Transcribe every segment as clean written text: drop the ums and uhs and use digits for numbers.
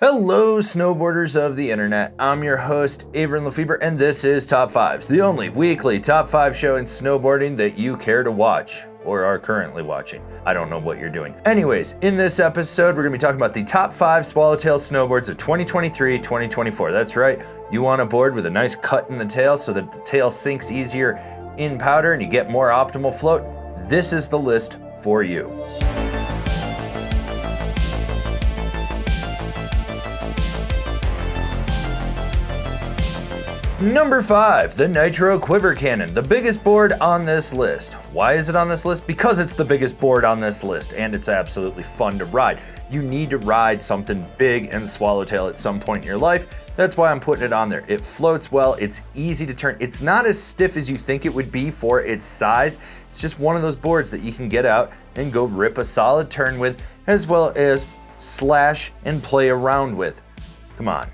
Hello, snowboarders of the internet. I'm your host, Avran LeFeber, and this is Top 5s, the only weekly Top 5 show in snowboarding that you care to watch, or are currently watching. I don't know what you're doing. Anyways, in this episode, we're gonna be talking about the top 5 Swallowtail Snowboards of 2023-2024. That's right, you want a board with a nice cut in the tail so that the tail sinks easier in powder and you get more optimal float. This is the list for you. Number 5, the Nitro Cannon, the biggest board on this list. Why is it on this list? Because it's the biggest board on this list, and it's absolutely fun to ride. You need to ride something big and Swallowtail at some point in your life. That's why I'm putting it on there. It floats well, it's easy to turn. It's not as stiff as you think it would be for its size. It's just one of those boards that you can get out and go rip a solid turn with, as well as slash and play around with. Come on,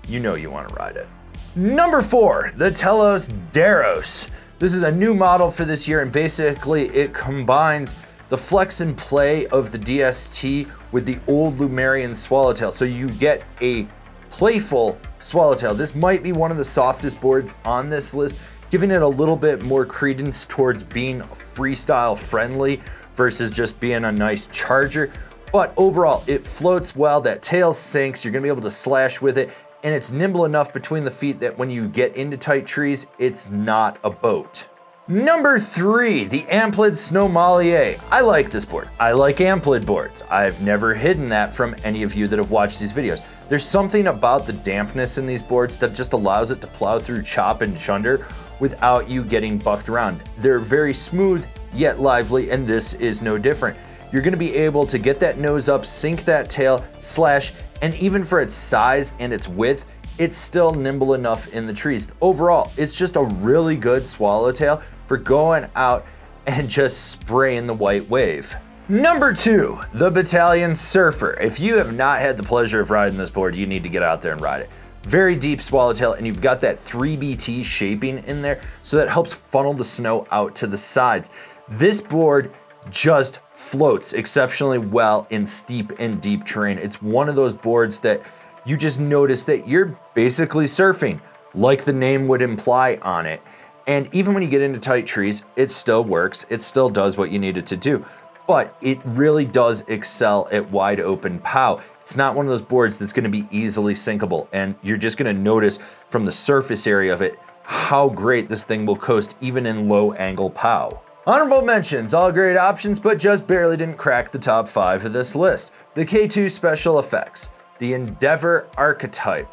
you know you want to ride it. Number 4, the Telos Dorados. This is a new model for this year, and basically it combines the flex and play of the DST with the old Lumerian Swallowtail. So you get a playful Swallowtail. This might be one of the softest boards on this list, giving it a little bit more credence towards being freestyle friendly versus just being a nice charger. But overall, it floats well, that tail sinks, you're gonna be able to slash with it, and it's nimble enough between the feet that when you get into tight trees, it's not a boat. Number 3, the Amplit Snowy. I like this board. I like Amplit boards. I've never hidden that from any of you that have watched these videos. There's something about the dampness in these boards that just allows it to plow through chop and chunder without you getting bucked around. They're very smooth yet lively, and this is no different. You're gonna be able to get that nose up, sink that tail, slash, and even for its size and its width, it's still nimble enough in the trees. Overall, it's just a really good Swallowtail for going out and just spraying the white wave. Number 2, the Battalion Surfer. If you have not had the pleasure of riding this board, you need to get out there and ride it. Very deep Swallowtail, and you've got that 3BT shaping in there, so that helps funnel the snow out to the sides. This board just floats exceptionally well in steep and deep terrain. It's one of those boards that you just notice that you're basically surfing, like the name would imply on it. And even when you get into tight trees, it still works. It still does what you need it to do. But it really does excel at wide open pow. It's not one of those boards that's gonna be easily sinkable. And you're just gonna notice from the surface area of it how great this thing will coast even in low angle pow. Honorable mentions, all great options, but just barely didn't crack the top 5 of this list. The K2 Special Effects, the Endeavor Archetype,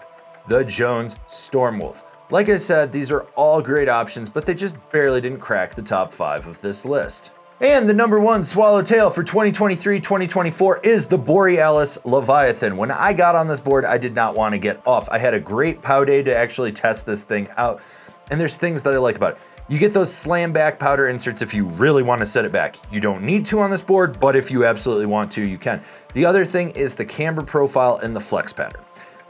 the Jones Stormwolf. Like I said, these are all great options, but they just barely didn't crack the top 5 of this list. And the number 1 Swallowtail for 2023-2024 is the Borealis Leviathan. When I got on this board, I did not want to get off. I had a great pow day to actually test this thing out, and there's things that I like about it. You get those slam back powder inserts if you really want to set it back. You don't need to on this board, but if you absolutely want to, you can. The other thing is the camber profile and the flex pattern.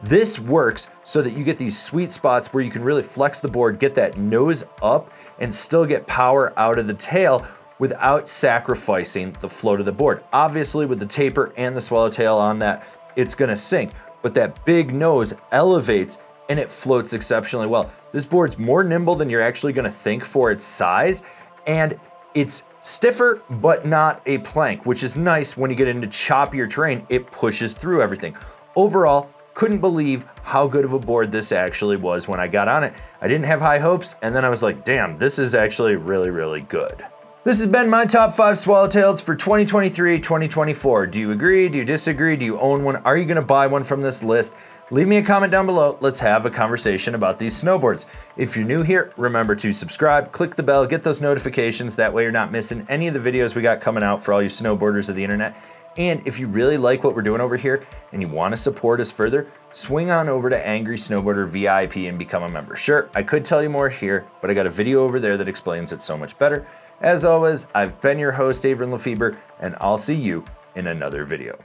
This works so that you get these sweet spots where you can really flex the board, get that nose up, and still get power out of the tail without sacrificing the float of the board. Obviously, with the taper and the Swallowtail on that, it's gonna sink, but that big nose elevates and it floats exceptionally well. This board's more nimble than you're actually gonna think for its size, and it's stiffer, but not a plank, which is nice when you get into choppier terrain, it pushes through everything. Overall, couldn't believe how good of a board this actually was when I got on it. I didn't have high hopes, and then I was like, damn, this is actually really, really good. This has been my top 5 Swallowtails for 2023-2024. Do you agree? Do you disagree? Do you own one? Are you gonna buy one from this list? Leave me a comment down below. Let's have a conversation about these snowboards. If you're new here, remember to subscribe, click the bell, get those notifications. That way you're not missing any of the videos we got coming out for all you snowboarders of the internet. And if you really like what we're doing over here and you want to support us further, swing on over to Angry Snowboarder VIP and become a member. Sure, I could tell you more here, but I got a video over there that explains it so much better. As always, I've been your host, Avran LeFeber, and I'll see you in another video.